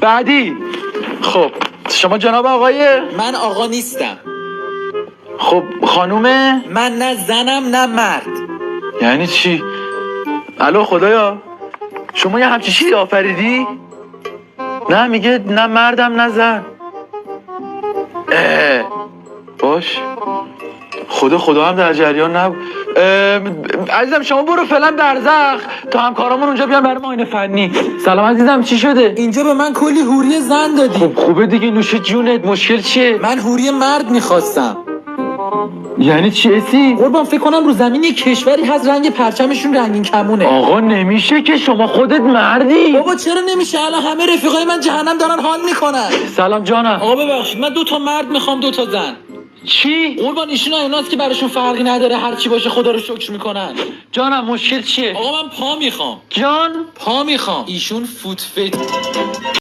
بعدی. خب شما جناب آقای؟ من آقا نیستم. خب خانومه؟ من نه زنم نه مرد. یعنی چی؟ الو خدایا شما یه همچی چیزی آفریدی؟ نه میگه نه مردم نه زن. باش خدا هم در جریان نبود. عزیزم شما برو فعلا برزخ تا همکارامون اونجا بیان برای معاینه فنی. سلام عزیزم چی شده؟ اینجا به من کلی حوری زن دادی. خب خوبه دیگه نوش جونت. مشکل چیه؟ من حوری مرد میخواستم. یعنی چی اسی؟ قربان فکر کنم رو زمین یه کشوری هست رنگ پرچمشون رنگین کمونه. آقا نمیشه که شما خودت مردی. بابا چرا نمیشه؟ الان همه رفیقای من جهنم دارن حال میکنن. سلام جانم. آقا ببخشید من 2 تا مرد میخوام 2 تا زن. چی؟ قربان ایشون اوناست که براشون فرقی نداره هر چی باشه خدا رو شکر میکنن. جانم مشکل چیه؟ آقا من پا میخوام. جان؟ پا میخوام. ایشون فوت فت